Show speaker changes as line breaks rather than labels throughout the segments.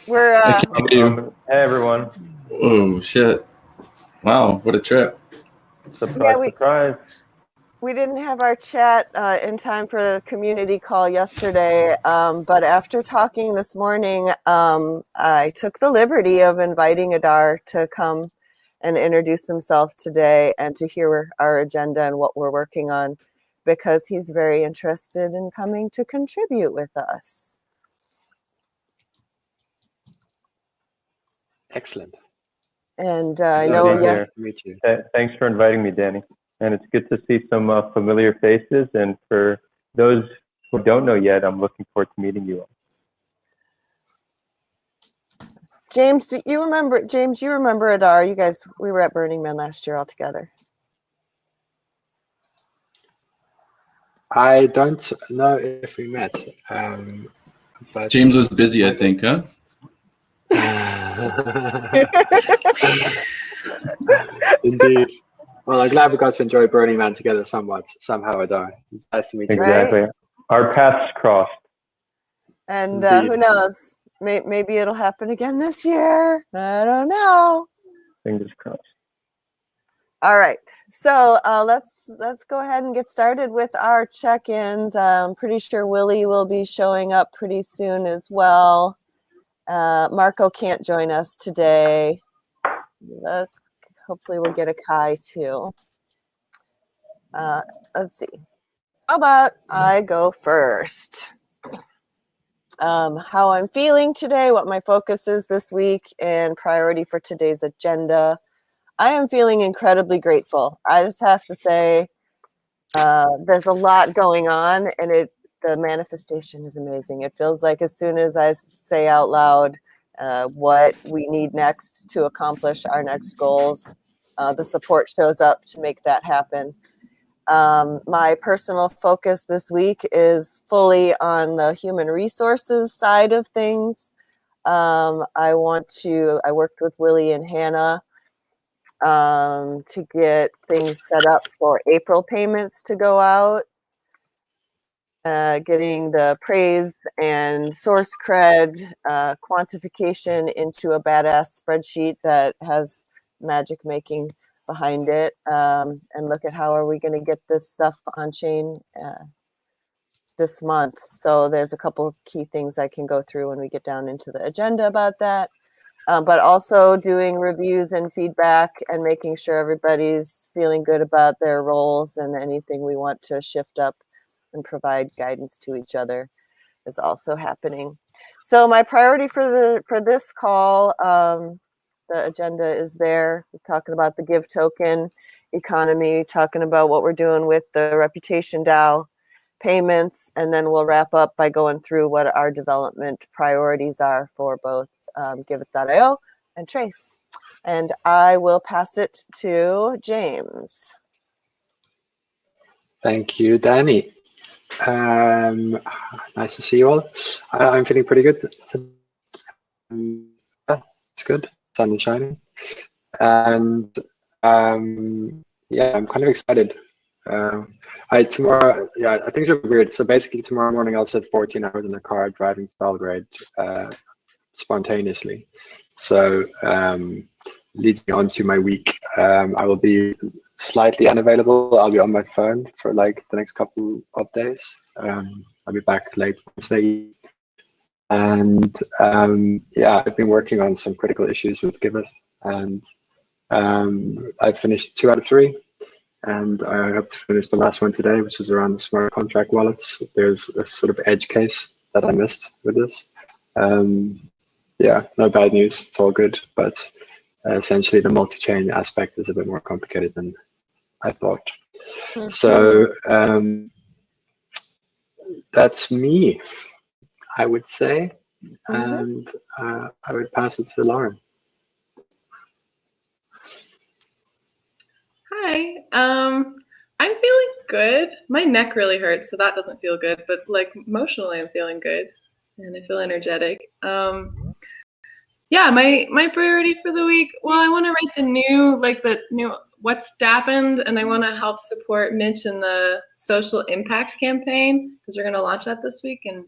We're
Hey everyone.
Oh shit. Wow, what a trip.
Surprise.
we didn't have our chat in time for the community call yesterday, but after talking this morning, I took the liberty of inviting Adar to come and introduce himself today and to hear our agenda and what we're working on, because he's very interested in coming to contribute with us.
Excellent.
And I know,
yeah. Thanks for inviting me, Danny. And it's good to see some familiar faces. And for those who don't know yet, I'm looking forward to meeting you all.
James, do you remember? James, you remember Adar? You guys, we were at Burning Man last year all together.
I don't know if we met. But
James was busy, I think, huh?
Indeed. Well, I'm glad we got to enjoy Burning Man together somehow, Adar. It's nice to meet you.
Exactly. Right? Our paths crossed.
And who knows? Maybe it'll happen again this year. I don't know.
Fingers crossed.
All right. So let's go ahead and get started with our check-ins. I'm pretty sure Willie will be showing up pretty soon as well. Marco can't join us today. Hopefully we'll get a Kai too. Let's see. How about I go first? How I'm feeling today, what my focus is this week, and priority for today's agenda. I am feeling incredibly grateful. I just have to say there's a lot going on, and the manifestation is amazing. It feels like as soon as I say out loud what we need next to accomplish our next goals, the support shows up to make that happen. My personal focus this week is fully on the human resources side of things. I worked with Willie and Hannah to get things set up for April payments to go out, getting the praise and source cred quantification into a badass spreadsheet that has magic making behind it, and look at how are we going to get this stuff on chain this month. So there's a couple key things I can go through when we get down into the agenda about that. But also doing reviews and feedback and making sure everybody's feeling good about their roles and anything we want to shift up and provide guidance to each other is also happening. So my priority for this call, the agenda is there. We're talking about the Give token economy, talking about what we're doing with the Reputation DAO payments, and then we'll wrap up by going through what our development priorities are for both Giveth.io and Trace. And I will pass it to James.
Thank you, Danny. Nice to see you all. I'm feeling pretty good. It's good. Sun is shining. And yeah, I'm kind of excited. Tomorrow, yeah, I think it's weird. So basically tomorrow morning I'll sit 14 hours in a car driving to Belgrade spontaneously. So leads me on to my week. I will be slightly unavailable. I'll be on my phone for like the next couple of days. I'll be back late Wednesday. And yeah, I've been working on some critical issues with Giveth, and I've finished 2 out of 3. And I hope to finish the last one today, which is around the smart contract wallets. There's a sort of edge case that I missed with this. Yeah, no bad news, it's all good, but essentially the multi-chain aspect is a bit more complicated than I thought. Mm-hmm. So that's me, I would say, and I would pass it to Lauren.
Hi, I'm feeling good. My neck really hurts, so that doesn't feel good, but like emotionally I'm feeling good and I feel energetic. Yeah, my priority for the week, well, I want to write the new what's happened, and I want to help support Mitch in the social impact campaign because we're going to launch that this week, and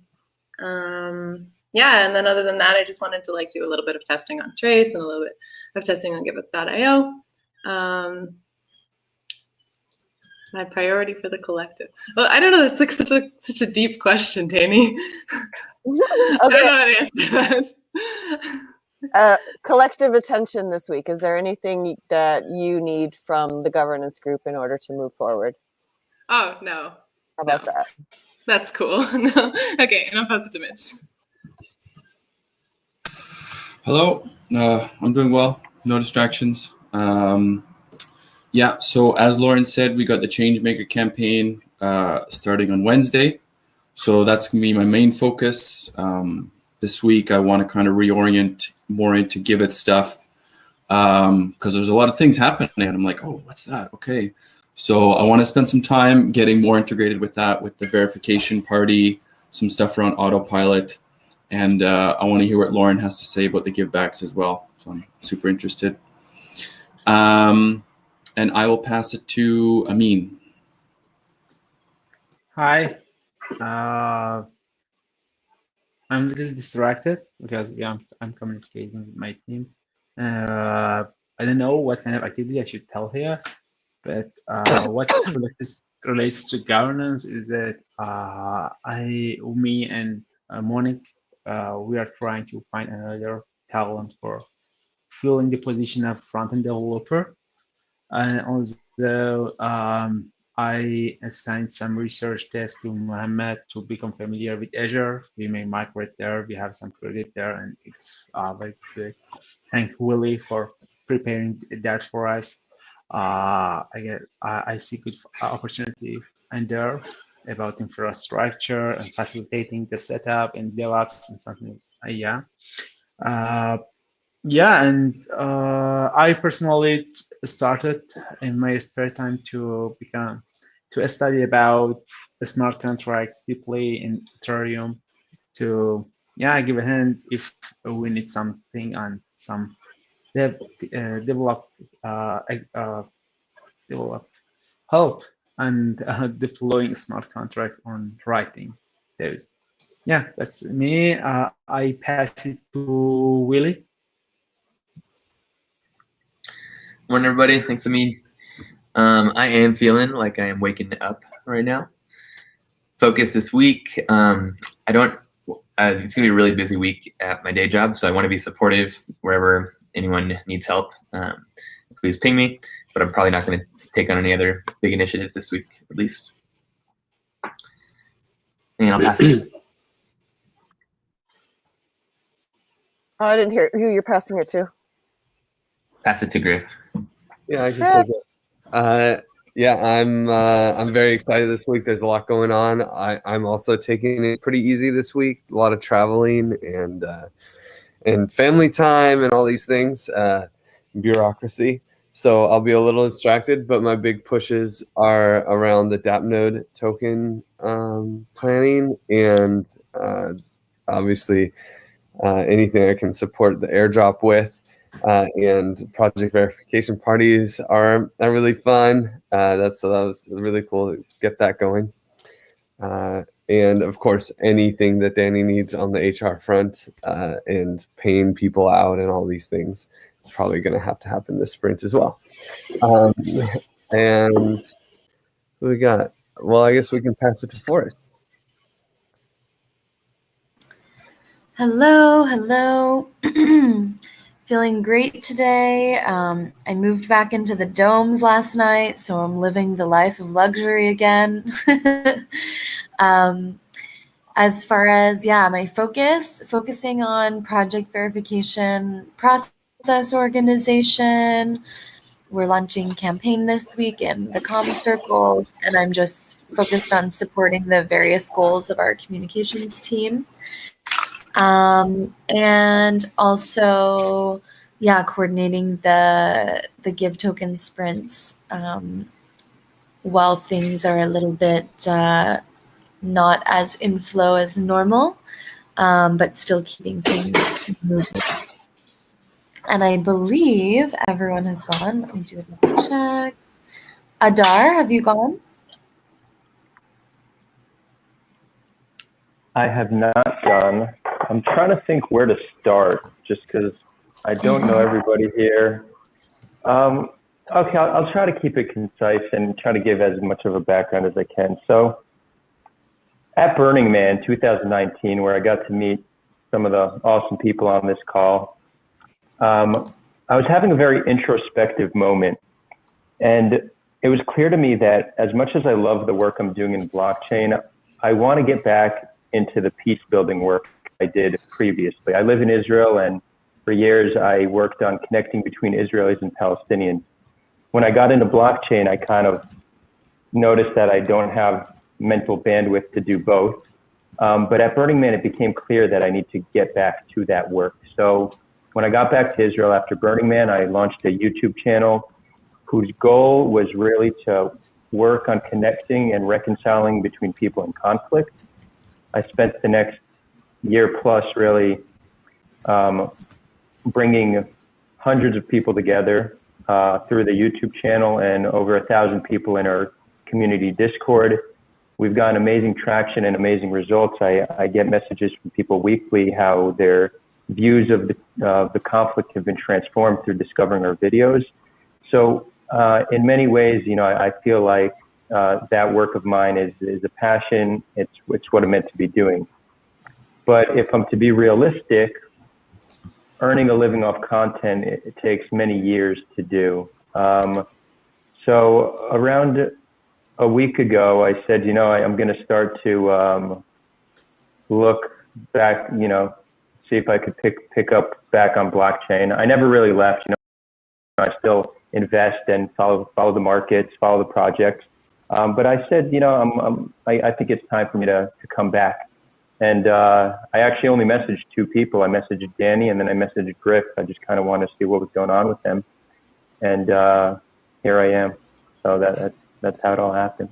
yeah, and then other than that, I just wanted to like do a little bit of testing on Trace and a little bit of testing on Giveth.io. My priority for the collective. Well, I don't know. It's like such a deep question, Danny. I don't know how to answer that.
Collective attention this week. Is there anything that you need from the governance group in order to move forward?
Oh, no.
How about that?
That's cool. No. Okay, and I'll pass it to Mitch.
Hello, I'm doing well. No distractions. Yeah, so as Lauren said, we got the Changemaker campaign starting on Wednesday. So that's going to be my main focus. This week, I want to kind of reorient more into Giveth stuff because there's a lot of things happening. And I'm like, oh, what's that? Okay. So I want to spend some time getting more integrated with that, with the verification party, some stuff around autopilot. And I want to hear what Lauren has to say about the givebacks as well. So I'm super interested. And I will pass it to Amin.
Hi. I'm a little distracted because I'm communicating with my team. I don't know what kind of activity I should tell here, but what relates to governance is that me and Monique, we are trying to find another talent for filling the position of front-end developer. And also, I assigned some research tests to Mohammed to become familiar with Azure. We may migrate there. We have some credit there, and it's very good. Thank Willie for preparing that for us. I see good opportunity in there about infrastructure and facilitating the setup and DevOps and something. Yeah, and I personally started in my spare time to study about smart contracts deeply in Ethereum to give a hand if we need something on some developed help and deploying smart contracts on writing those. Yeah, that's me. I pass it to Willie.
Morning, everybody. Thanks, Amin. I am feeling like I am waking up right now. Focus this week. It's gonna be a really busy week at my day job, so I want to be supportive wherever anyone needs help. Please ping me, but I'm probably not going to take on any other big initiatives this week, at least. And I'll pass it.
Oh, I didn't hear who you're passing it to.
Pass it to Griff.
Yeah, I can take it. Yeah, I'm very excited this week. There's a lot going on. I'm also taking it pretty easy this week. A lot of traveling and family time and all these things, bureaucracy. So I'll be a little distracted, but my big pushes are around the DAppNode token planning and obviously anything I can support the airdrop with. And project verification parties are really fun. That was really cool to get that going. And of course, anything that Danny needs on the HR front and paying people out and all these things, it's probably going to have to happen this sprint as well. And who we got? Well, I guess we can pass it to Forrest.
Hello. Feeling great today. I moved back into the domes last night, so I'm living the life of luxury again. As far as, my focusing on project verification, process organization. We're launching campaign this week in the comm circles, and I'm just focused on supporting the various goals of our communications team. And also, coordinating the Give token sprints while things are a little bit not as in flow as normal, but still keeping things moving. And I believe everyone has gone. Let me do a double check. Adar, have you gone?
I have not gone. I'm trying to think where to start, just because I don't know everybody here. Okay, I'll try to keep it concise and try to give as much of a background as I can. So at Burning Man 2019, where I got to meet some of the awesome people on this call, I was having a very introspective moment. And it was clear to me that as much as I love the work I'm doing in blockchain, I want to get back into the peace building work I did previously. I live in Israel, and for years I worked on connecting between Israelis and Palestinians. When I got into blockchain, I kind of noticed that I don't have mental bandwidth to do both. But at Burning Man, it became clear that I need to get back to that work. So when I got back to Israel after Burning Man, I launched a YouTube channel whose goal was really to work on connecting and reconciling between people in conflict. I spent the next year plus really bringing hundreds of people together through the YouTube channel and over 1,000 people in our community Discord. We've gotten amazing traction and amazing results. I get messages from people weekly how their views of the conflict have been transformed through discovering our videos. So in many ways, you know, I feel like that work of mine is a passion. It's what I'm meant to be doing. But if I'm to be realistic, earning a living off content, it takes many years to do. So around a week ago, I said, you know, I'm going to start to look back, you know, see if I could pick up back on blockchain. I never really left, you know, I still invest and follow the markets, follow the projects. But I said, you know, I think it's time for me to come back. And I actually only messaged 2 people. I messaged Danny and then I messaged Griff. I just kind of wanted to see what was going on with them. And here I am. So that's how it all happened.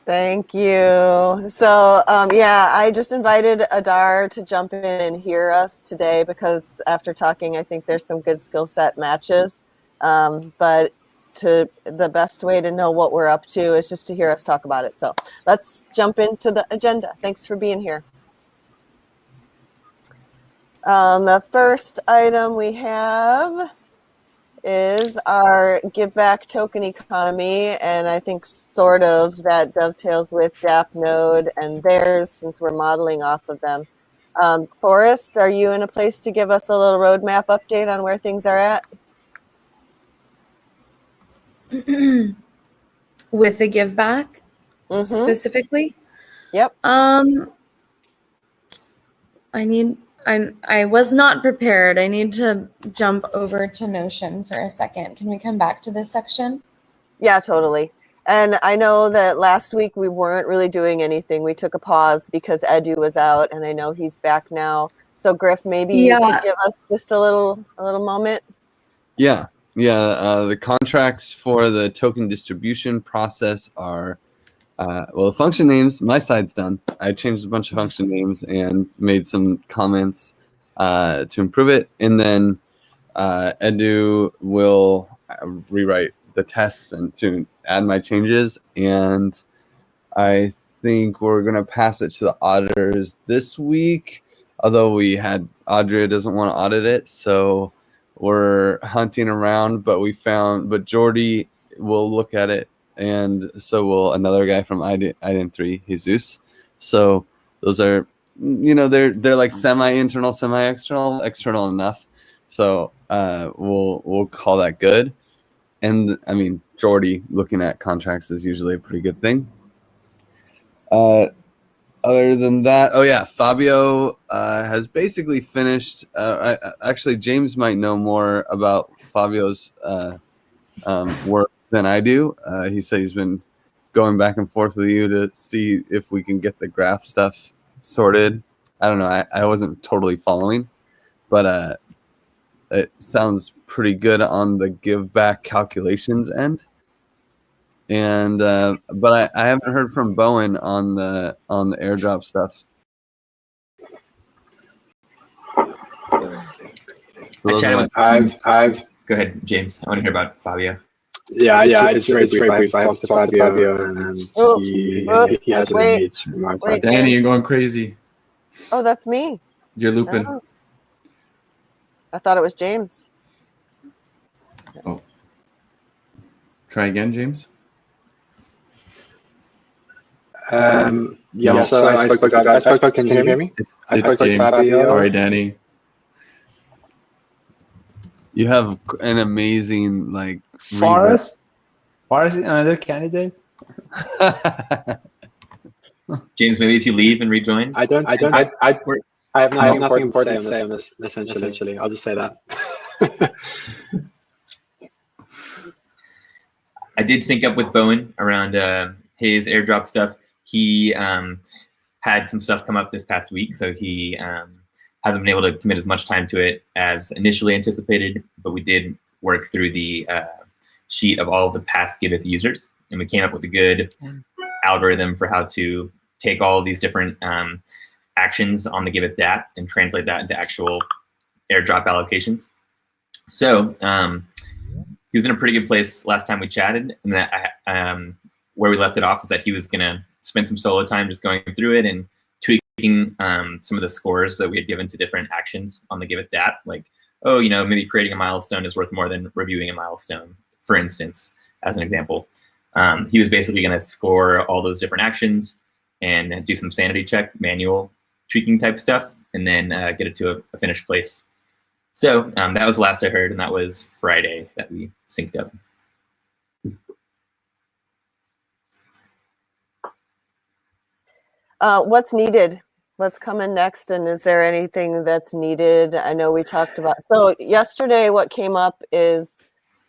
Thank you. So yeah, I just invited Adar to jump in and hear us today because after talking, I think there's some good skill set matches. But the best way to know what we're up to is just to hear us talk about it. So let's jump into the agenda. Thanks for being here. The first item we have is our give back token economy, and I think sort of that dovetails with DApp node and theirs since we're modeling off of them. Forrest, are you in a place to give us a little roadmap update on where things are at?
With the give back specifically?
Yep.
I was not prepared. I need to jump over to Notion for a second. Can we come back to this section?
Yeah, totally. And I know that last week we weren't really doing anything. We took a pause because Edu was out, and I know he's back now. So Griff, maybe you could give us just a little moment.
Yeah. The contracts for the token distribution process are, well, the function names, my side's done. I changed a bunch of function names and made some comments to improve it. And then Edu will rewrite the tests and to add my changes. And I think we're going to pass it to the auditors this week, although Audrey doesn't want to audit it. So we're hunting around, but Jordy will look at it, and so will another guy from IDEN3, Jesus. So those are, you know, they're like semi-internal, semi-external, external enough. So we'll call that good. And I mean, Jordy looking at contracts is usually a pretty good thing. Other than that, oh yeah, Fabio has basically finished. Actually, James might know more about Fabio's work than I do. He said he's been going back and forth with you to see if we can get the graph stuff sorted. I don't know. I wasn't totally following, but it sounds pretty good on the give back calculations end. And but I haven't heard from Bowen on the airdrop stuff.
I chatted with.
I've
Go ahead, James. I want to hear about Fabio.
It's very brief. I talked to Fabio, and he has what he needs from our side.
Danny, you're going crazy.
Oh, that's me.
You're looping.
Oh. I thought it was James.
Oh. Try again, James.
So I spoke to guys. Can you hear me?
It's James. Sorry, Danny.
You have an amazing
Forrest is another candidate.
James, maybe if you leave and rejoin.
I have nothing important to say on this. Essentially, I'll just say that.
I did sync up with Bowen around his airdrop stuff. He had some stuff come up this past week, so he hasn't been able to commit as much time to it as initially anticipated, but we did work through the sheet of all of the past Giveth users, and we came up with a good algorithm for how to take all of these different actions on the Giveth DApp and translate that into actual airdrop allocations. So he was in a pretty good place last time we chatted, and that where we left it off was that he was gonna spend some solo time just going through it and tweaking some of the scores that we had given to different actions on the Giveth DApp, like, oh, maybe creating a milestone is worth more than reviewing a milestone, for instance, as an example. He was basically going to score all those different actions and do some sanity check, manual tweaking type stuff, and then get it to a finished place. So that was the last I heard, and that was Friday that we synced up.
What's needed? What's coming next? And is there anything that's needed? I know we talked about, so yesterday what came up is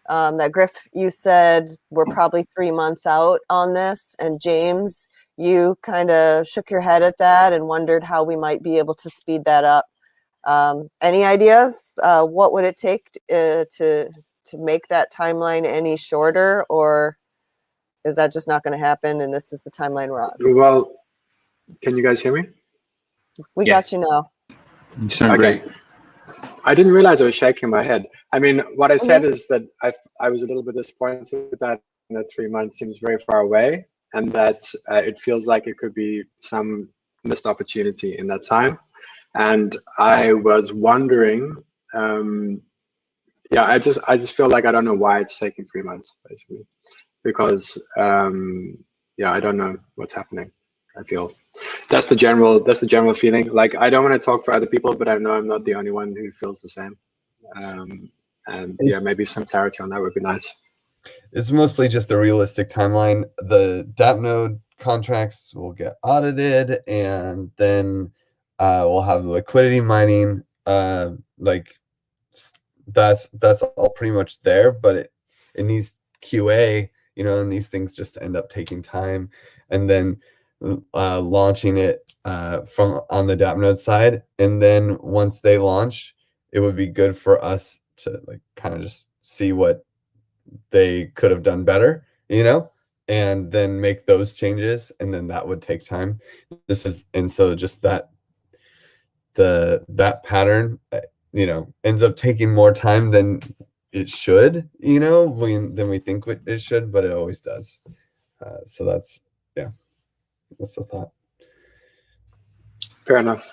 that Griff, you said we're probably 3 months out on this, and James, you kind of shook your head at that and wondered how we might be able to speed that up. Any ideas? What would it take to make that timeline any shorter, or is that just not going to happen and this is the timeline we're on?
Well, can you guys hear me?
We got you now.
You sound great.
I didn't realize I was shaking my head. I mean, what I said is that I was a little bit disappointed that 3 months seems very far away, and that it feels like it could be some missed opportunity in that time. And I was wondering, I just feel like I don't know why it's taking 3 months, basically, because I don't know what's happening. I feel that's the general feeling. Like, I don't want to talk for other people, but I know I'm not the only one who feels the same. And maybe some clarity on that would be nice.
It's mostly just a realistic timeline. The DApp node contracts will get audited, and then we'll have the liquidity mining. That's all pretty much there, but it needs QA, and these things just end up taking time. And then launching it from on the DApp node side, and then once they launch, it would be good for us to kind of just see what they could have done better, and then make those changes, and then that would take time. So just that pattern ends up taking more time than it should, than we think it should, but it always does. So that's the thought.
Fair enough.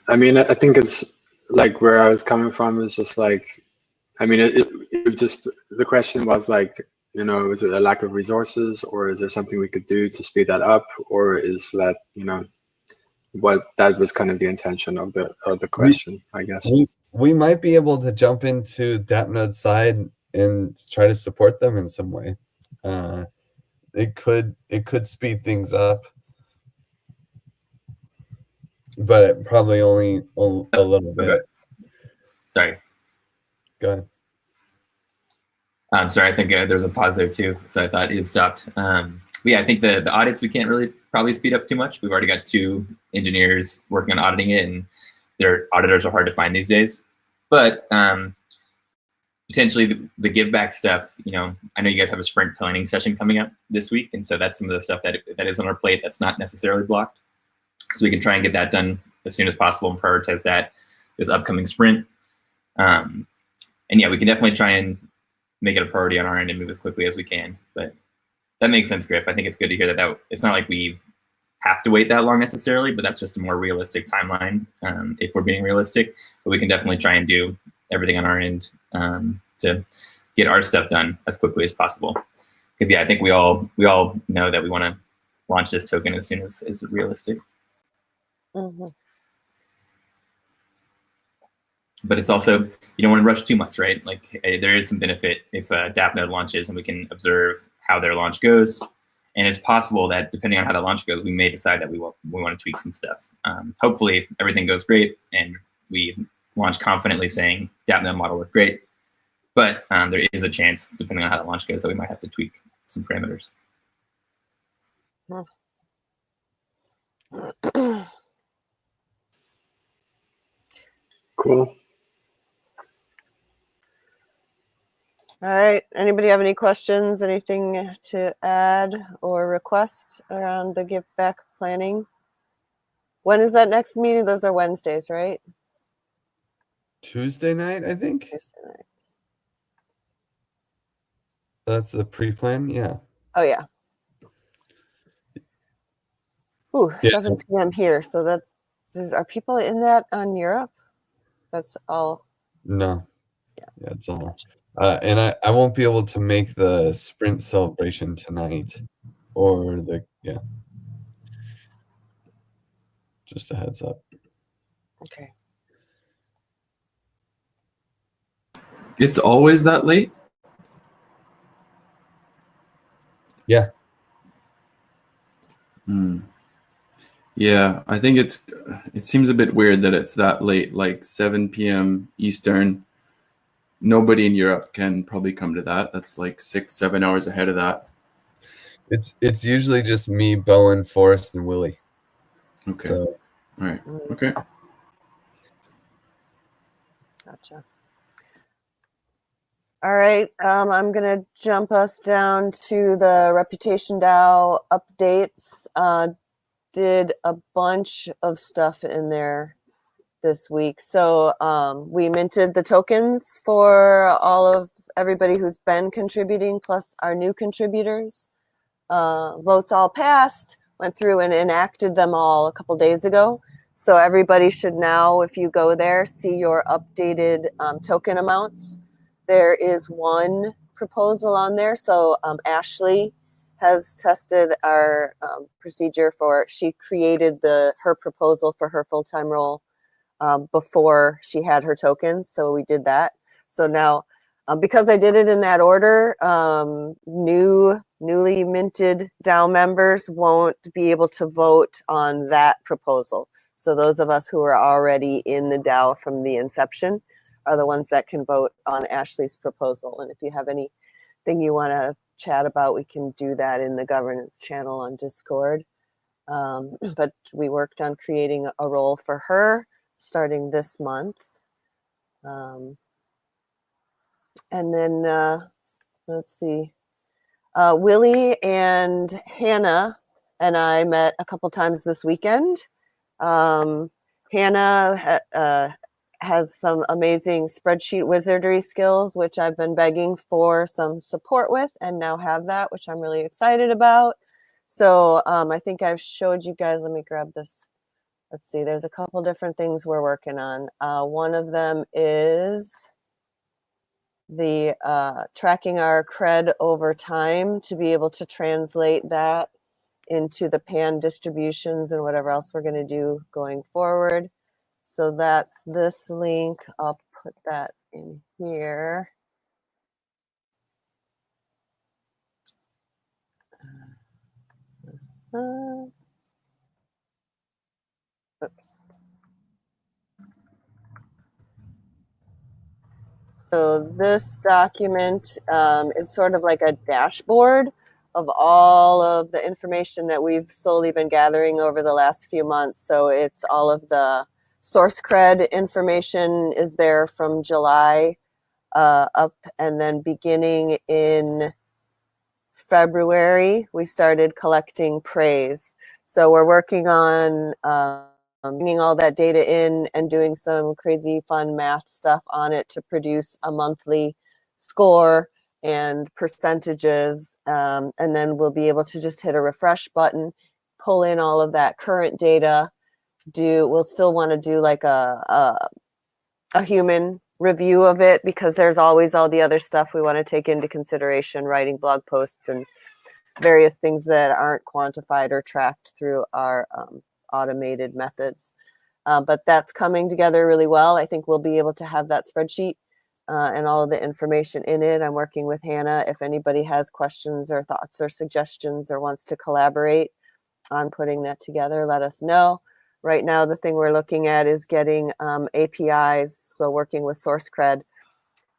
I mean, I think it's like where I was coming from is just like, I mean, it just, the question was like, is it a lack of resources, or is there something we could do to speed that up, or is that, what that was kind of the intention of the question, I guess.
We might be able to jump into DAppNode side and try to support them in some way. It could speed things up, but probably only a little bit.
Okay. Sorry.
Go ahead.
I'm sorry. I think there's a pause there too, so I thought it stopped. But yeah, I think the audits we can't really probably speed up too much. We've already got 2 engineers working on auditing it, and their auditors are hard to find these days. But potentially the give back stuff, I know you guys have a sprint planning session coming up this week, and so that's some of the stuff that is on our plate that's not necessarily blocked. So we can try and get that done as soon as possible and prioritize that this upcoming sprint. And yeah, we can definitely try and make it a priority on our end and move as quickly as we can. But that makes sense, Griff. I think it's good to hear that it's not like we have to wait that long necessarily, but that's just a more realistic timeline if we're being realistic. But we can definitely try and do everything on our end to get our stuff done as quickly as possible. Because I think we all know that we want to launch this token as soon as is realistic.
Mm-hmm.
But it's also, you don't want to rush too much, right? Like there is some benefit if DAppNode launches and we can observe how their launch goes. And it's possible that depending on how the launch goes, we may decide that we want to tweak some stuff. Hopefully everything goes great and we launch confidently saying DAppNode model worked great. But there is a chance, depending on how the launch goes, that we might have to tweak some parameters.
Cool.
All right. Anybody have any questions, anything to add or request around the give back planning? When is that next meeting? Those are Wednesdays, right?
Tuesday night, I think.
Tuesday night.
That's the pre-plan, yeah.
Oh, yeah. Ooh,
Yeah.
7 p.m. here. So are people in that on Europe? That's all.
No. Yeah, it's all. And I won't be able to make the sprint celebration tonight, or just a heads up.
Okay.
It's always that late?
Yeah.
Yeah, I think it seems a bit weird that it's that late, like 7 p.m. Eastern. Nobody in Europe can probably come to that. That's like 6-7 hours ahead of that.
It's usually just me, Bowen, Forrest, and Willie.
Okay.
So,
all right. Okay.
Gotcha. All right. I'm going to jump us down to the Reputation DAO updates. Did a bunch of stuff in there this week. So we minted the tokens for everybody who's been contributing, plus our new contributors. Votes all passed, went through and enacted them all a couple days ago. So everybody should now, if you go there, see your updated token amounts. There is one proposal on there. So Ashley has tested our procedure she created her proposal for her full-time role before she had her tokens. So we did that. So now, because I did it in that order, newly minted DAO members won't be able to vote on that proposal. So those of us who are already in the DAO from the inception are the ones that can vote on Ashley's proposal. And if you have anything you want to chat about, we can do that in the governance channel on Discord. But we worked on creating a role for her starting this month. And then let's see. Willie and Hannah and I met a couple times this weekend. Hannah has some amazing spreadsheet wizardry skills, which I've been begging for some support with, and now have that, which I'm really excited about. So I think I've showed you guys. Let me grab this. Let's see. There's a couple different things we're working on. One of them is the tracking our cred over time to be able to translate that into the pan distributions and whatever else we're going to do going forward. So that's this link. I'll put that in here. Oops. So this document is sort of like a dashboard of all of the information that we've slowly been gathering over the last few months. So it's all of the source cred information is there from July up, and then beginning in February, we started collecting praise. So we're working on bringing all that data in and doing some crazy fun math stuff on it to produce a monthly score and percentages. And then we'll be able to just hit a refresh button, pull in all of that current data. We'll still want to do like a human review of it, because there's always all the other stuff we want to take into consideration, writing blog posts and various things that aren't quantified or tracked through our automated methods. But that's coming together really well. I think we'll be able to have that spreadsheet and all of the information in it. I'm working with Hannah. If anybody has questions or thoughts or suggestions or wants to collaborate on putting that together, let us know. Right now, the thing we're looking at is getting APIs, so working with SourceCred.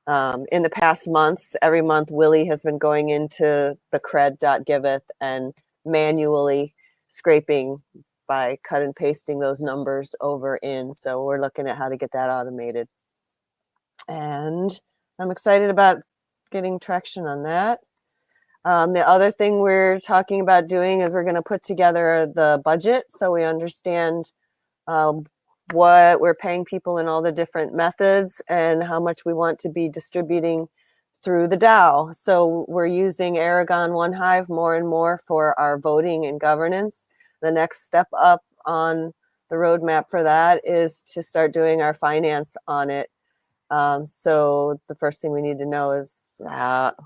In the past months, every month, Willie has been going into the cred.giveth and manually scraping by cut and pasting those numbers over in. So we're looking at how to get that automated. And I'm excited about getting traction on that. The other thing we're talking about doing is we're going to put together the budget so we understand what we're paying people in all the different methods and how much we want to be distributing through the DAO. So we're using Aragon OneHive more and more for our voting and governance. The next step up on the roadmap for that is to start doing our finance on it. So the first thing we need to know is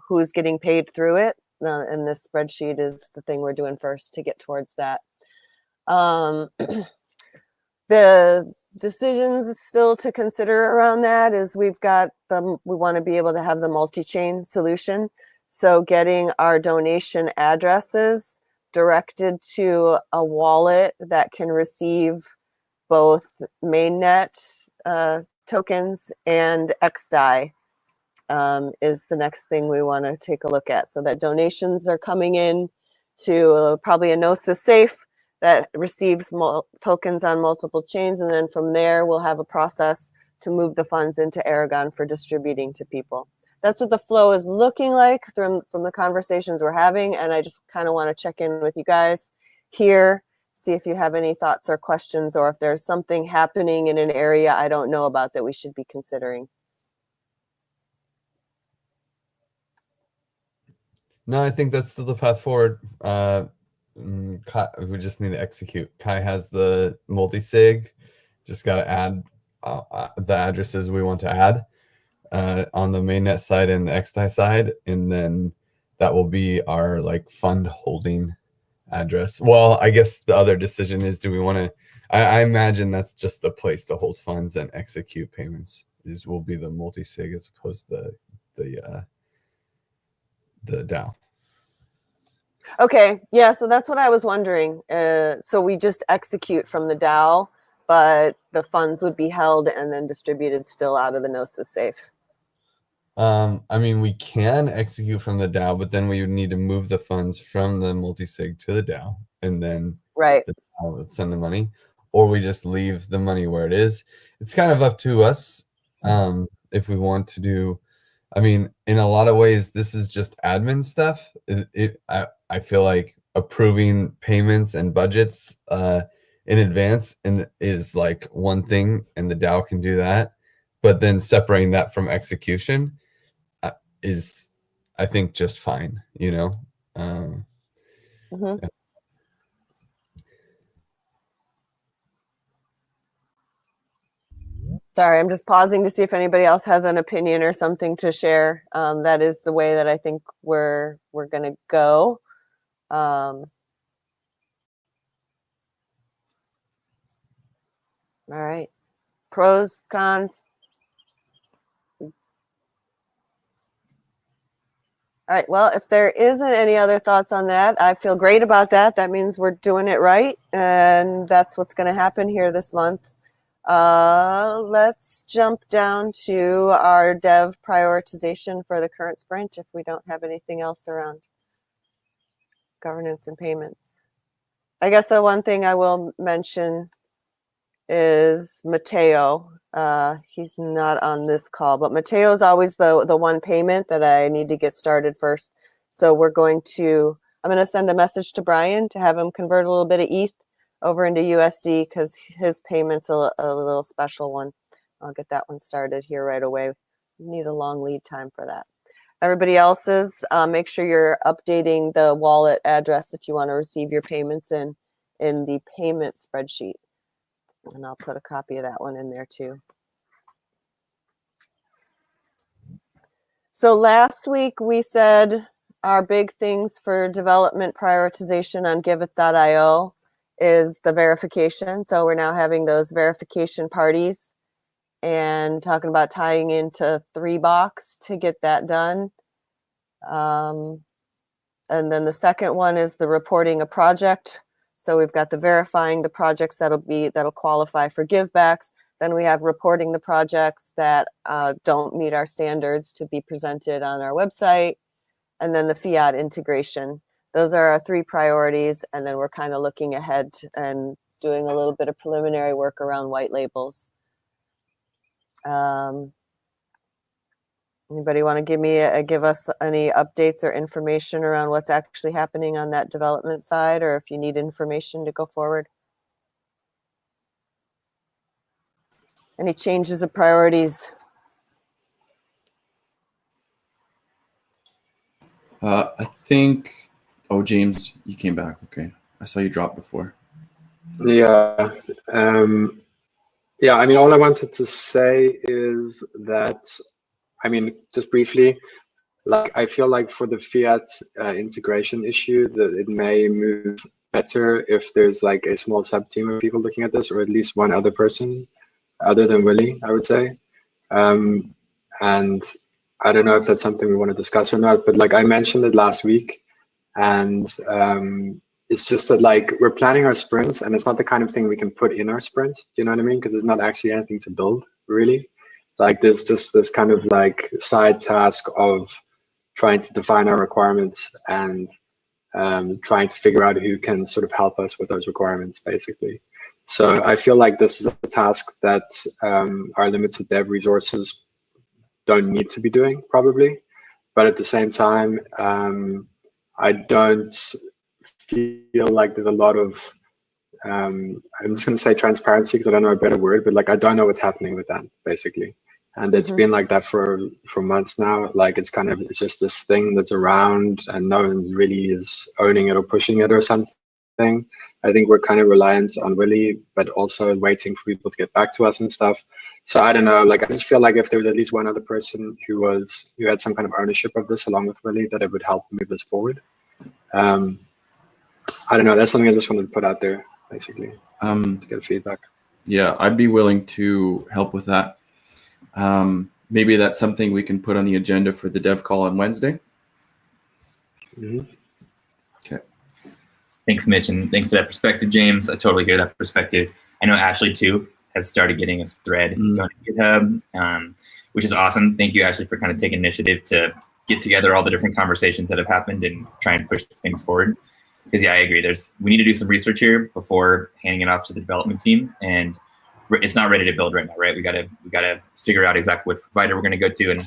who's getting paid through it. And this spreadsheet is the thing we're doing first to get towards that. The decisions still to consider around that is we want to be able to have the multi-chain solution. So getting our donation addresses directed to a wallet that can receive both mainnet tokens and XDAI is the next thing we want to take a look at. So that donations are coming in to probably a Gnosis safe that receives tokens on multiple chains. And then from there, we'll have a process to move the funds into Aragon for distributing to people. That's what the flow is looking like from the conversations we're having. And I just kind of want to check in with you guys here, see if you have any thoughts or questions, or if there's something happening in an area I don't know about that we should be considering.
No, I think that's still the path forward. We just need to execute. Kai has the multi-sig. Just got to add the addresses we want to add on the mainnet side and the XDAI side, and then that will be our like fund holding address. Well, I guess the other decision is, do we want to? I imagine that's just a place to hold funds and execute payments. These will be the multi-sig as opposed to the DAO.
Okay, yeah, so that's what I was wondering. So we just execute from the DAO, but the funds would be held and then distributed still out of the Gnosis safe.
I mean, we can execute from the DAO, but then we would need to move the funds from the multi-sig to the DAO, and then
right,
the DAO would send the money, or we just leave the money where it is. It's kind of up to us if we want to do. I mean, in a lot of ways, this is just admin stuff. I feel like approving payments and budgets in advance is like one thing, and the DAO can do that. But then separating that from execution is, I think, just fine. You know.
Mm-hmm. Sorry, I'm just pausing to see if anybody else has an opinion or something to share. That is the way that I think we're going to go. All right. Pros, cons. All right. Well, if there isn't any other thoughts on that, I feel great about that. That means we're doing it right. And that's what's going to happen here this month. Let's jump down to our dev prioritization for the current sprint if we don't have anything else around governance and payments. I guess the one thing I will mention is Mateo. He's not on this call, but Mateo is always the one payment that I need to get started first. So I'm going to send a message to Brian to have him convert a little bit of ETH over into USD because his payment's a little special one. I'll get that one started here right away. Need a long lead time for that. Everybody else's, make sure you're updating the wallet address that you want to receive your payments in the payment spreadsheet. And I'll put a copy of that one in there too. So last week we said our big things for development prioritization on Giveth.io is the verification. So we're now having those verification parties and talking about tying into 3box to get that done. And then the second one is the reporting a project. So we've got the verifying the projects that'll qualify for givebacks. Then we have reporting the projects that don't meet our standards to be presented on our website. And then the fiat integration. Those are our 3 priorities. And then we're kind of looking ahead and doing a little bit of preliminary work around white labels. Anybody want to give us any updates or information around what's actually happening on that development side, or if you need information to go forward? Any changes of priorities?
I think, oh, James, you came back. Okay. I saw you drop before.
Yeah. Yeah, I mean, all I wanted to say is that, I mean, just briefly, like, I feel like for the fiat integration issue, that it may move better if there's like a small sub team of people looking at this, or at least one other person other than Willie, I would say. And I don't know if that's something we want to discuss or not, but like I mentioned it last week, and it's just that like we're planning our sprints, and it's not the kind of thing we can put in our sprint. Do you know what I mean? Because there's not actually anything to build, really. Like there's just this kind of like side task of trying to define our requirements and trying to figure out who can sort of help us with those requirements, basically. So I feel like this is a task that our limited dev resources don't need to be doing, probably. But at the same time, I don't feel like there's a lot of, I'm just going to say transparency because I don't know a better word, but like I don't know what's happening with that, basically. And it's been like that for months now. Like it's just this thing that's around and no one really is owning it or pushing it or something. I think we're kind of reliant on Willie, but also waiting for people to get back to us and stuff. So I don't know, like I just feel like if there was at least one other person who had some kind of ownership of this along with Willie, that it would help move this forward. I don't know, that's something I just wanted to put out there, basically, to get feedback.
Yeah, I'd be willing to help with that. Maybe that's something we can put on the agenda for the dev call on Wednesday. Okay.
Thanks, Mitch, and thanks for that perspective, James. I totally hear that perspective. I know Ashley, too, has started getting his thread going to GitHub, which is awesome. Thank you, Ashley, for kind of taking initiative to get together all the different conversations that have happened and try and push things forward. Because, yeah, I agree. We need to do some research here before handing it off to the development team, and it's not ready to build right now, right? We gotta figure out exactly what provider we're going to go to, and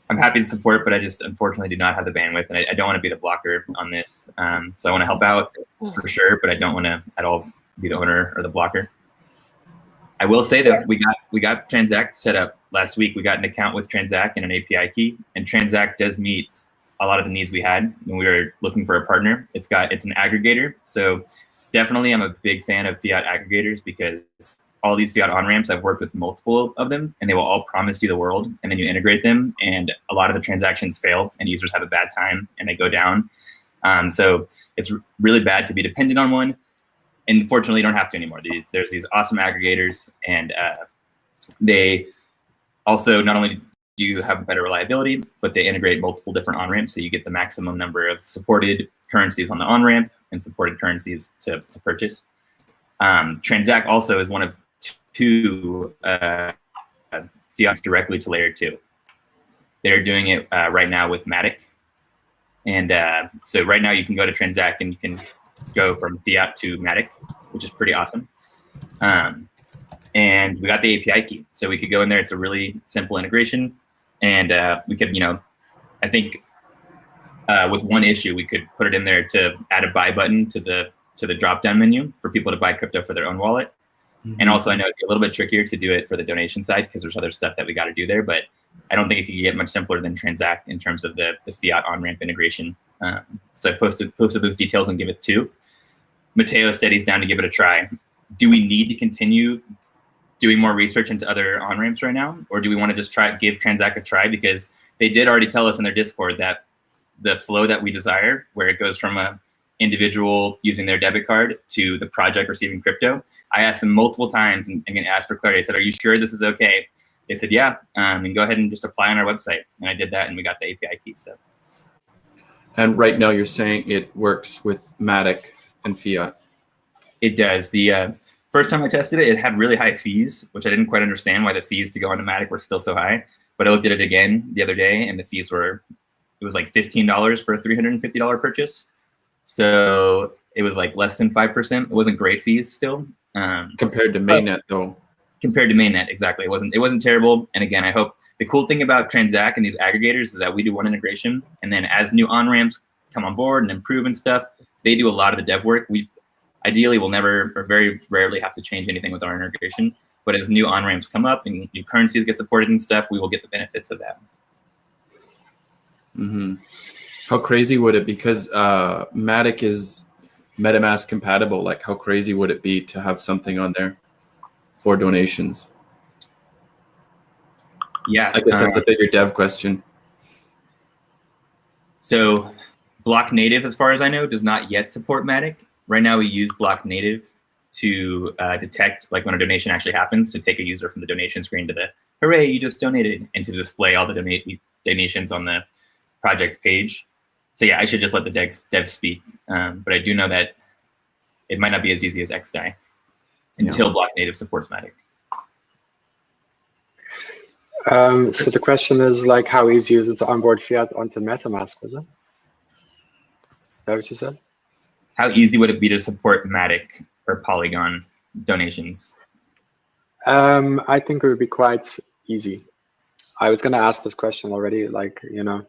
I'm happy to support, but I just unfortunately do not have the bandwidth, and I don't want to be the blocker on this. So I want to help out for sure, but I don't want to at all be the owner or the blocker. I will say that we got Transact set up last week. We got an account with Transact and an API key, and Transact does meet a lot of the needs we had when we were looking for a partner. It's an aggregator, so definitely I'm a big fan of fiat aggregators because all these fiat on-ramps, I've worked with multiple of them, and they will all promise you the world, and then you integrate them, and a lot of the transactions fail, and users have a bad time, and they go down. So it's really bad to be dependent on one, and fortunately, you don't have to anymore. There's these awesome aggregators, and they also not only do you have better reliability, but they integrate multiple different on-ramps, so you get the maximum number of supported currencies on the on-ramp and supported currencies to purchase. Transact also is one of two fiats directly to layer 2. They're doing it right now with Matic. And so right now you can go to Transact and you can go from fiat to Matic, which is pretty awesome. And we got the API key. So we could go in there. It's a really simple integration. And we could, I think with one issue, we could put it in there to add a buy button to the drop-down menu for people to buy crypto for their own wallet. And also, I know it'd be a little bit trickier to do it for the donation side because there's other stuff that we got to do there. But
I don't think it could get much simpler than Transact in terms of the fiat on-ramp integration. So I posted those details on Giveth too. Matteo said he's down to give it a try. Do we need to continue doing more research into other on-ramps right now? Or do we want to just give Transact a try? Because they did already tell us in their Discord that the flow that we desire, where it goes from a individual using their debit card to the project receiving crypto, I asked them multiple times and asked for clarity. I said, are you sure this is okay? They said, yeah, and go ahead and just apply on our website. And I did that, and we got the API key. So.
And right now you're saying it works with Matic and Fiat.
It does. The first time I tested it, it had really high fees, which I didn't quite understand why the fees to go into Matic were still so high. But I looked at it again the other day, and the fees it was like $15 for a $350 purchase. So it was like less than 5%. It wasn't great fees still.
Compared to mainnet though.
Compared to mainnet, exactly. It wasn't terrible. And again, I hope the cool thing about Transact and these aggregators is that we do one integration, and then as new on-ramps come on board and improve and stuff, they do a lot of the dev work. We ideally will never or very rarely have to change anything with our integration. But as new on-ramps come up and new currencies get supported and stuff, we will get the benefits of that.
Mm-hmm. How crazy would it, because Matic is MetaMask compatible, like how crazy would it be to have something on there for donations?
Yeah.
I guess that's a bigger dev question.
So Block Native, as far as I know, does not yet support Matic. Right now we use Block Native to detect like when a donation actually happens, to take a user from the donation screen to the hooray, you just donated, and to display all the donations on the project's page. So yeah, I should just let the devs speak. But I do know that it might not be as easy as XDAI until Block Native supports Matic.
So the question is like, how easy is it to onboard fiat onto MetaMask, was it? Is that what you said?
How easy would it be to support Matic or Polygon donations?
I think it would be quite easy. I was going to ask this question already, like, you know,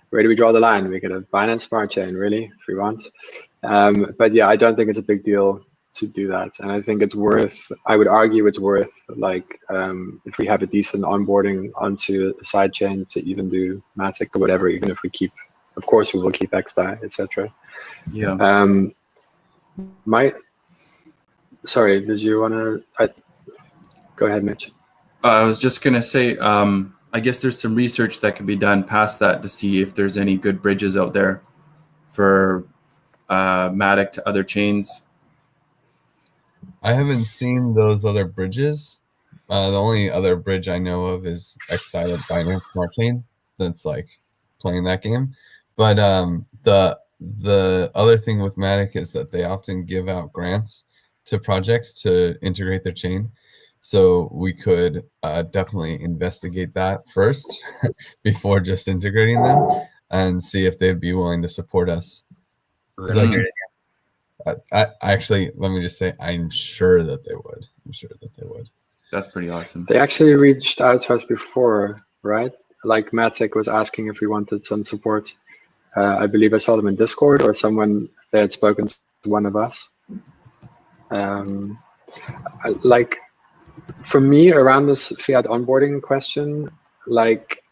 where do we draw the line? We could have Binance Smart Chain, really, if we want. But yeah, I don't think it's a big deal to do that. And I think it's worth, I would argue it's worth, like, if we have a decent onboarding onto a side chain to even do Matic or whatever, even if we keep, of course, we will keep XDAI, etc.
Yeah.
Sorry, did you want to, go ahead, Mitch.
I was just going to say, I guess there's some research that could be done past that to see if there's any good bridges out there for Matic to other chains.
I haven't seen those other bridges. The only other bridge I know of is XDAI with Binance Smart Chain. That's like playing that game. But the other thing with Matic is that they often give out grants to projects to integrate their chain. So we could definitely investigate that first before just integrating them and see if they'd be willing to support us. I actually, let me just say, I'm sure that they would. I'm sure that they would.
That's pretty awesome.
They actually reached out to us before, right? Like Matic was asking if we wanted some support. I believe I saw them in Discord, or someone, they had spoken to one of us. Like, for me, around this fiat onboarding question, like,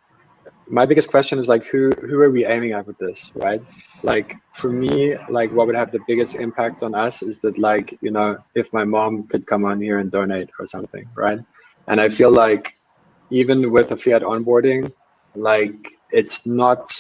my biggest question is like, who are we aiming at with this, right? Like, for me, like, what would have the biggest impact on us is that, like, you know, if my mom could come on here and donate or something, right? And I feel like even with a fiat onboarding, like, it's not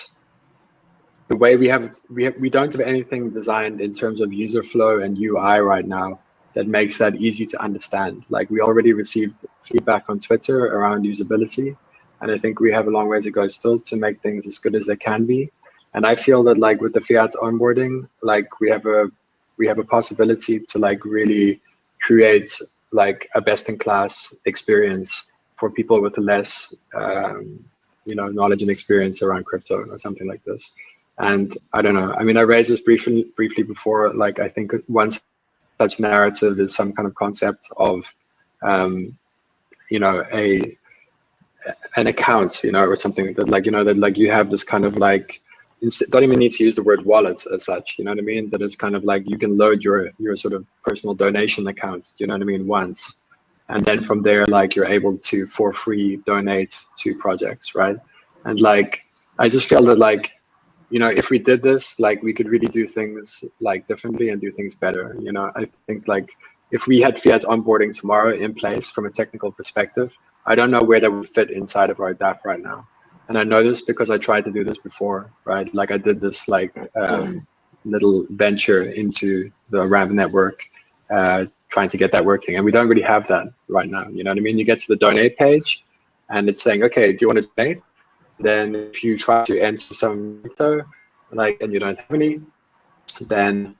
the way we don't have anything designed in terms of user flow and UI right now that makes that easy to understand. Like, we already received feedback on Twitter around usability, and I think we have a long way to go still to make things as good as they can be. And I feel that, like, with the fiat onboarding, like, we have a possibility to, like, really create, like, a best-in-class experience for people with less, you know, knowledge and experience around crypto or something like this. And I don't know. I mean, I raised this briefly before. Like, I think one such narrative is some kind of concept of, you know, an account, you know, or something that, like, you know, that, like, you have this kind of, like, don't even need to use the word wallet as such, you know what I mean? That it's kind of like you can load your sort of personal donation accounts, you know what I mean, once. And then from there, like you're able to for free donate to projects, right? And like I just feel that like, you know, if we did this, like we could really do things like differently and do things better. You know, I think like if we had fiat onboarding tomorrow in place from a technical perspective, I don't know where that would fit inside of our DApp right now. And I know this because I tried to do this before, right? Like I did this like little venture into the Ramp network, trying to get that working. And we don't really have that right now. You know what I mean? You get to the donate page and it's saying, okay, do you want to donate? Then if you try to enter some crypto, like, and you don't have any, then,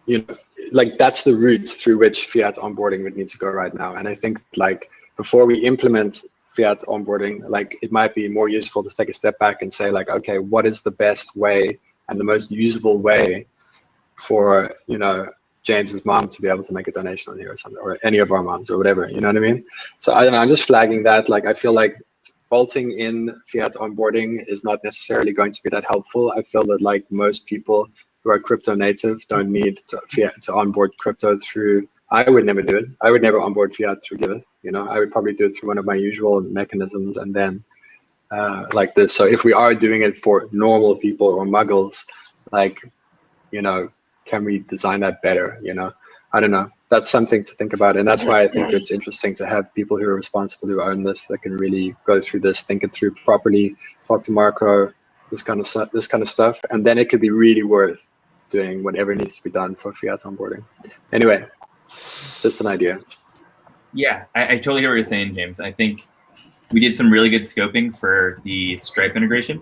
you know, like that's the route through which fiat onboarding would need to go right now. And I think like before we implement fiat onboarding, like it might be more useful to take a step back and say like, okay, what is the best way and the most usable way for, you know, James's mom to be able to make a donation on here or something, or any of our moms or whatever, you know what I mean? So I don't know, I'm just flagging that. Like, I feel like bolting in fiat onboarding is not necessarily going to be that helpful. I feel that like most people who are crypto native don't need to onboard crypto through, I would never do it. I would never onboard fiat through Giveth. You know, I would probably do it through one of my usual mechanisms and then like this. So if we are doing it for normal people or muggles, like, you know, can we design that better? You know, I don't know. That's something to think about. And that's why I think it's interesting to have people who are responsible, who own this, that can really go through this, think it through properly, talk to Marco, this kind of stuff. And then it could be really worth doing whatever needs to be done for fiat onboarding. Anyway, just an idea.
Yeah, I totally hear what you're saying, James. I think we did some really good scoping for the Stripe integration.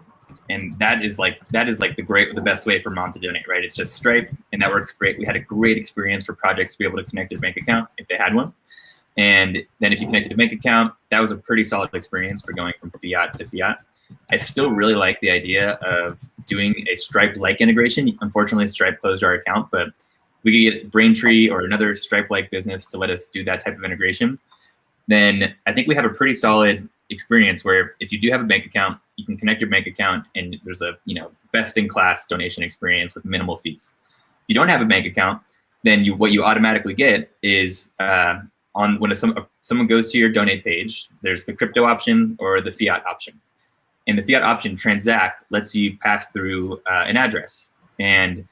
And that is like the best way for mom to donate, right? It's just Stripe, and that works great. We had a great experience for projects to be able to connect their bank account if they had one. And then if you connected a bank account, that was a pretty solid experience for going from fiat to fiat. I still really like the idea of doing a Stripe-like integration. Unfortunately, Stripe closed our account, but we could get Braintree or another Stripe-like business to let us do that type of integration. Then I think we have a pretty solid experience where if you do have a bank account, you can connect your bank account and there's a, you know, best-in-class donation experience with minimal fees. If you don't have a bank account, then what you automatically get is when someone goes to your donate page, there's the crypto option or the fiat option. And the fiat option, Transact, lets you pass through an address. And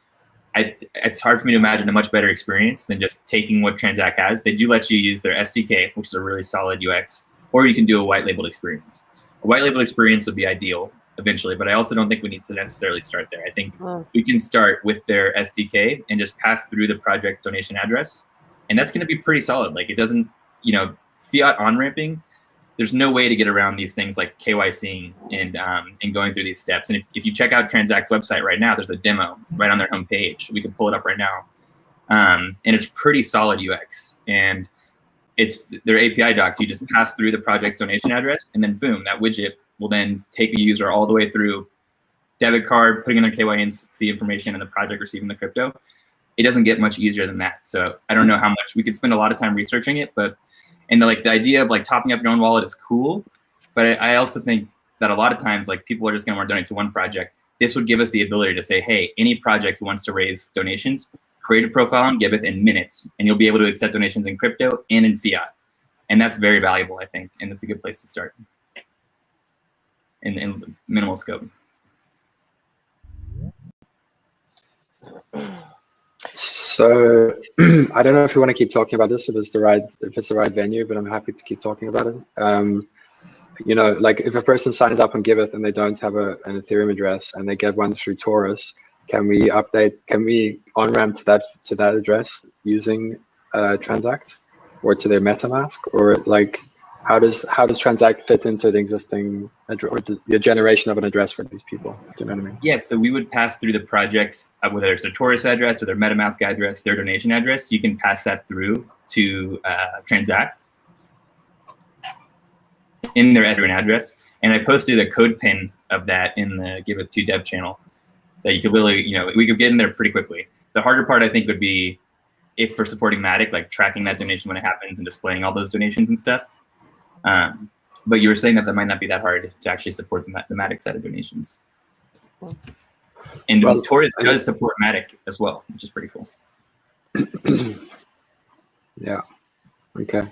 it's hard for me to imagine a much better experience than just taking what Transact has. They do let you use their SDK, which is a really solid UX, or you can do a white labeled experience. A white labeled experience would be ideal eventually, but I also don't think we need to necessarily start there. I think we can start with their SDK and just pass through the project's donation address. And that's going to be pretty solid. Like, it doesn't, you know, fiat on-ramping, there's no way to get around these things like KYCing and going through these steps. And if you check out Transact's website right now, there's a demo right on their homepage. We can pull it up right now. And it's pretty solid UX. And it's their API docs. You just pass through the project's donation address, and then boom, that widget will then take a user all the way through debit card, putting in their KYC information, and the project receiving the crypto. It doesn't get much easier than that. So I don't know how much we could spend a lot of time researching it, but the idea of like topping up your own wallet is cool. But I also think that a lot of times, like, people are just going to want to donate to one project. This would give us the ability to say, hey, any project who wants to raise donations, create a profile on Giveth in minutes, and you'll be able to accept donations in crypto and in fiat. And that's very valuable, I think, and it's a good place to start in minimal scope.
So I don't know if you want to keep talking about this, if it's the right venue, but I'm happy to keep talking about it. You know, like if a person signs up on Giveth and they don't have an Ethereum address and they get one through Taurus, can we on-ramp to that address using Transact or to their MetaMask, or like how does Transact fit into the existing or the generation of an address for these people? Do you know what I mean?
Yeah, so we would pass through the projects, whether it's their Taurus address or their MetaMask address, their donation address. You can pass that through to Transact in their Ethereum address. And I posted a code pin of that in the Giveth 2 dev channel that you could literally, you know, we could get in there pretty quickly. The harder part, I think, would be if for supporting Matic, like tracking that donation when it happens and displaying all those donations and stuff. But you were saying that might not be that hard to actually support the Matic side of donations. And Taurus does support Matic as well, which is pretty cool.
Yeah. Okay.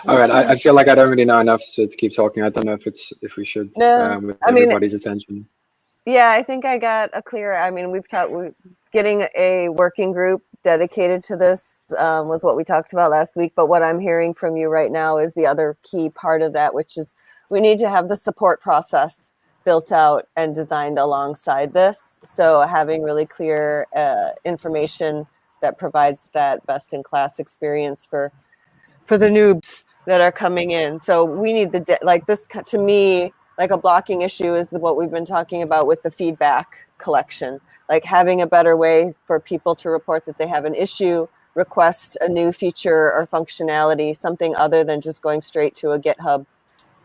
All right. I feel like I don't really know enough to keep talking. I don't know if we should
No,
with
I mean,
everybody's attention.
yeah, I think I got a clear. I mean, getting a working group dedicated to this was what we talked about last week. But what I'm hearing from you right now is the other key part of that, which is we need to have the support process built out and designed alongside this. So having really clear information that provides that best-in-class experience for the noobs that are coming in. So we need like this, to me, like a blocking issue is what we've been talking about with the feedback collection, like having a better way for people to report that they have an issue, request a new feature or functionality, something other than just going straight to a GitHub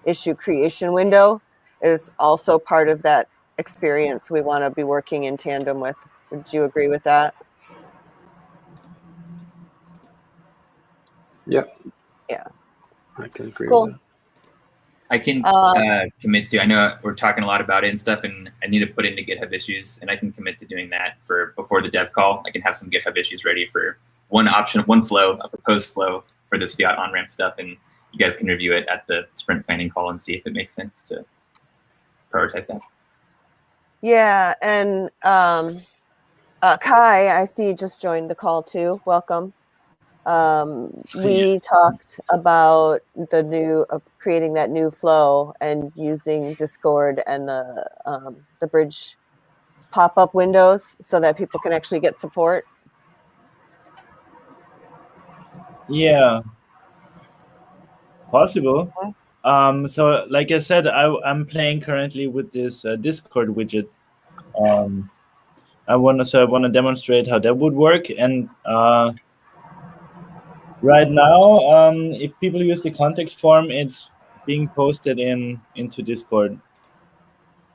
issue creation window is also part of that experience we want to be working in tandem with. Would you agree with that?
Yeah.
Yeah.
I can agree
Cool.
with that.
I can commit to. I know we're talking a lot about it and stuff, and I need to put into GitHub issues, and I can commit to doing that for before the dev call. I can have some GitHub issues ready for one flow, a proposed flow for this Fiat on-ramp stuff, and you guys can review it at the sprint planning call and see if it makes sense to prioritize that.
Yeah, and Kai, I see, just joined the call too. Welcome. We talked about the new creating that new flow and using Discord and the bridge pop-up windows so that people can actually get support.
Yeah, possible. So like I said, I'm playing currently with this Discord widget. I want to demonstrate how that would work, and right now, if people use the context form, it's being posted into Discord.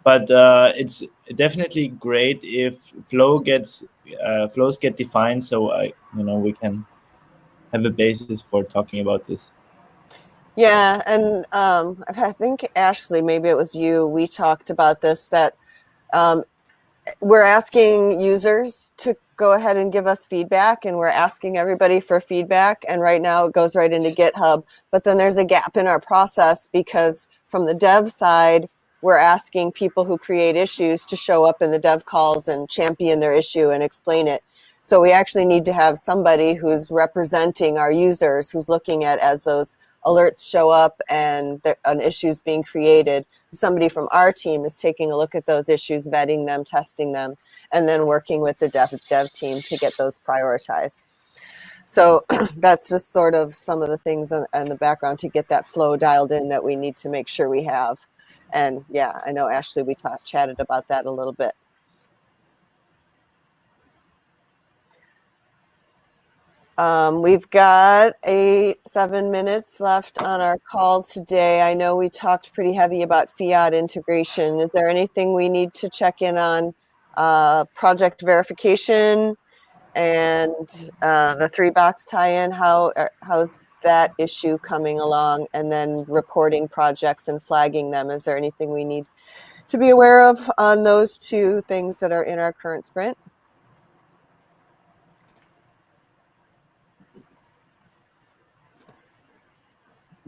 But it's definitely great if flows get defined, so we can have a basis for talking about this.
Yeah, and I think Ashley, maybe it was you. We talked about this, that we're asking users to go ahead and give us feedback, and we're asking everybody for feedback. And right now it goes right into GitHub. But then there's a gap in our process because from the dev side, we're asking people who create issues to show up in the dev calls and champion their issue and explain it. So we actually need to have somebody who's representing our users, who's looking at as those alerts show up and an issue is being created. Somebody from our team is taking a look at those issues, vetting them, testing them, and then working with the dev team to get those prioritized. So that's just sort of some of the things in the background to get that flow dialed in that we need to make sure we have. And yeah, I know, Ashley, we chatted about that a little bit. We've got 7 minutes left on our call today. I know we talked pretty heavy about Fiat integration. Is there anything we need to check in on? Project verification and the 3-box tie-in, how's that issue coming along? And then reporting projects and flagging them. Is there anything we need to be aware of on those two things that are in our current sprint?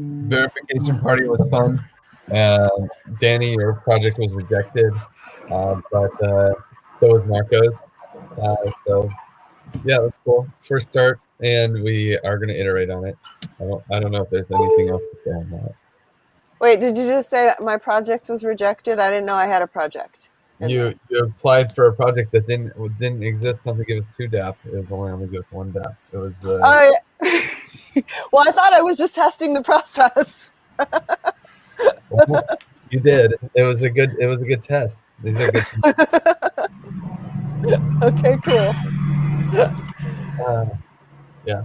Verification party was fun. Danny, your project was rejected, but so was Marco's. So yeah, that's cool. First start, and we are going to iterate on it. I don't know if there's anything else to say on that.
Wait, did you just say my project was rejected? I didn't know I had a project.
You applied for a project that didn't exist on the Giveth 2 DApp. It was only on the Giveth 1 DApp. It was the.
Oh, yeah. Well, I thought I was just testing the process.
Well, you did. It was a good test. These are good.
Okay, cool.
Yeah.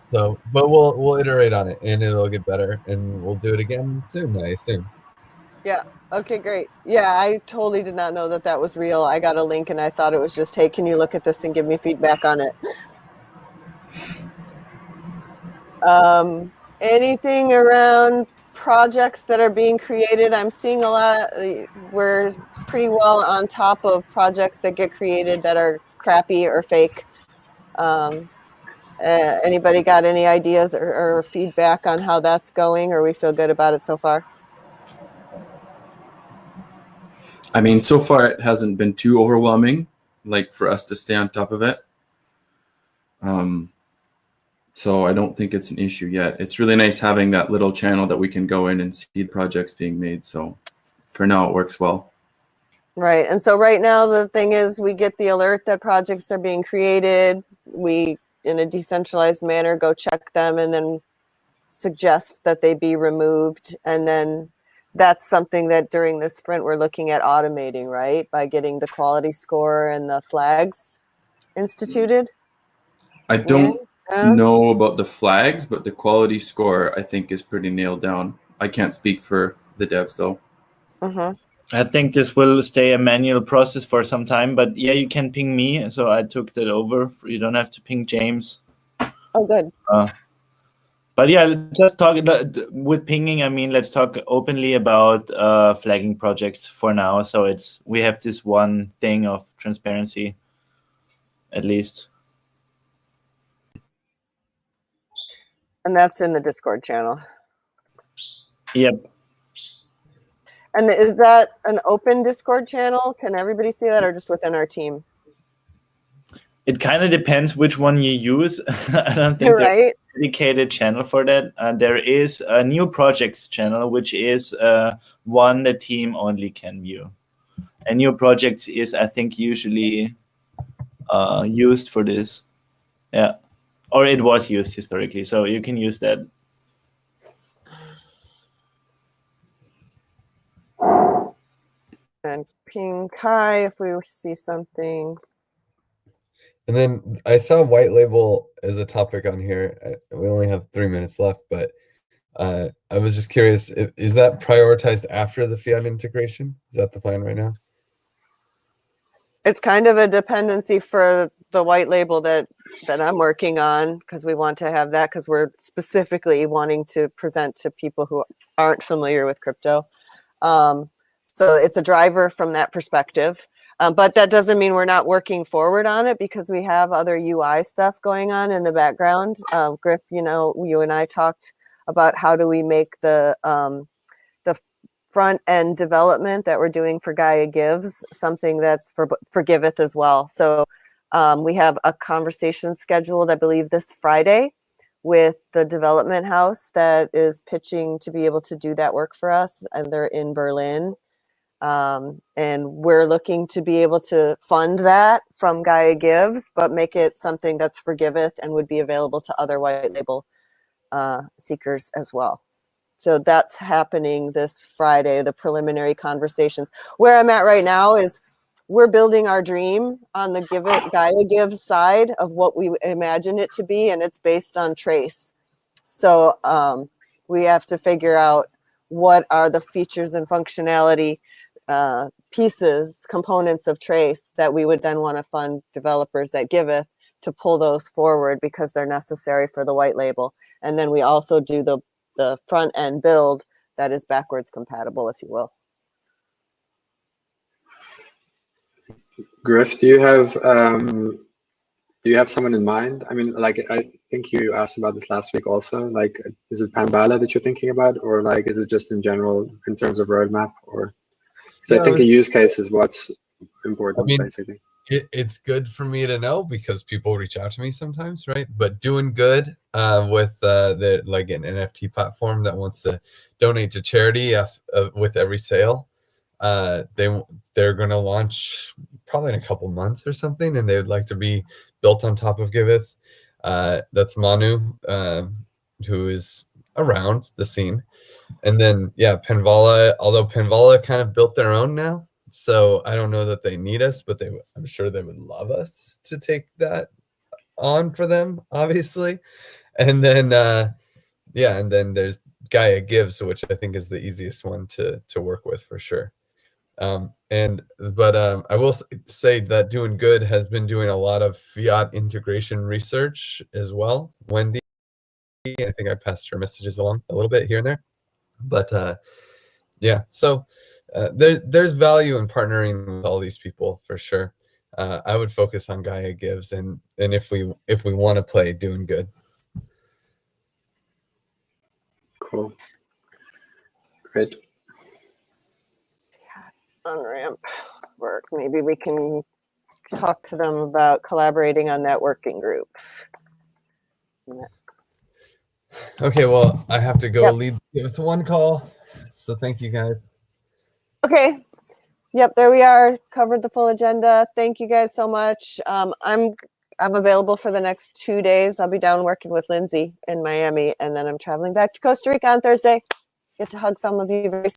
So, but we'll iterate on it, and it'll get better, and we'll do it again soon, I assume.
Yeah. Okay, great. Yeah, I totally did not know that was real. I got a link, and I thought it was just, hey, can you look at this and give me feedback on it? Anything around projects that are being created? I'm seeing a lot. We're pretty well on top of projects that get created that are crappy or fake. Anybody got any ideas or feedback on how that's going, or we feel good about it so far?
I mean, so far it hasn't been too overwhelming, like for us to stay on top of it. So I don't think it's an issue yet. It's really nice having that little channel that we can go in and see the projects being made. So for now, it works well.
Right. And so right now, the thing is, we get the alert that projects are being created. We, in a decentralized manner, go check them and then suggest that they be removed. And then that's something that during the sprint, we're looking at automating, right? By getting the quality score and the flags instituted.
I don't know about the flags, but the quality score, I think, is pretty nailed down. I can't speak for the devs, though.
I think this will stay a manual process for some time, but yeah, you can ping me. So I took that over. You don't have to ping James.
Oh, good.
But yeah, just talk with pinging. I mean, let's talk openly about flagging projects for now. So we have this one thing of transparency, at least.
And that's in the Discord channel.
Yep.
And is that an open Discord channel? Can everybody see that, or just within our team?
It kind of depends which one you use. I don't think there's a dedicated channel for that. There is a new projects channel, which is one the team only can view. And new projects is, I think, usually used for this. Yeah. Or it was used historically, so you can use that.
And ping Kai if we see something.
And then I saw white label as a topic on here. We only have 3 minutes left, but I was just curious, is that prioritized after the fiat integration? Is that the plan right now?
It's kind of a dependency for the white label that I'm working on, because we want to have that, because we're specifically wanting to present to people who aren't familiar with crypto. So it's a driver from that perspective. But that doesn't mean we're not working forward on it, because we have other UI stuff going on in the background. Griff, you and I talked about how do we make the front end development that we're doing for Gaia Gives something that's for Giveth as well. So we have a conversation scheduled, I believe, this Friday with the development house that is pitching to be able to do that work for us, and they're in Berlin. And we're looking to be able to fund that from Gaia Gives, but make it something that's for Giveth and would be available to other white label seekers as well. So that's happening this Friday, the preliminary conversations. Where I'm at right now is we're building our dream on the Gaia Gives side of what we imagine it to be, and it's based on trace. So we have to figure out what are the features and functionality pieces, components of trace that we would then want to fund developers at Giveth to pull those forward, because they're necessary for the white label. And then we also do the front end build that is backwards compatible, if you will.
Griff, do you have someone in mind? I mean, like, I think you asked about this last week also. Like, is it Panbala that you're thinking about, or like, is it just in general in terms of roadmap? Or so I think a use case is what's important, basically.
It's good for me to know, because people reach out to me sometimes, right? But doing good with the like an NFT platform that wants to donate to charity with every sale. They're going to launch probably in a couple months or something, and they would like to be built on top of Giveth. That's Manu, who is around the scene. And then, yeah, Panvala, although Panvala kind of built their own now. So I don't know that they need us, but I'm sure they would love us to take that on for them, obviously. And then, and then there's Gaia Gives, which I think is the easiest one to work with for sure. But I will say that Doing Good has been doing a lot of fiat integration research as well. Wendy, I think I passed her messages along a little bit here and there. But so there's value in partnering with all these people for sure. I would focus on Gaia Gives, and if we want to play, doing good.
Cool. Great.
On-ramp work. Maybe we can talk to them about collaborating on that working group.
Okay, well, I have to go
Yep.
lead with one call. So thank you guys.
Okay. Yep, there we are. Covered the full agenda. Thank you guys so much. I'm available for the next 2 days. I'll be down working with Lindsay in Miami, and then I'm traveling back to Costa Rica on Thursday. Get to hug some of you very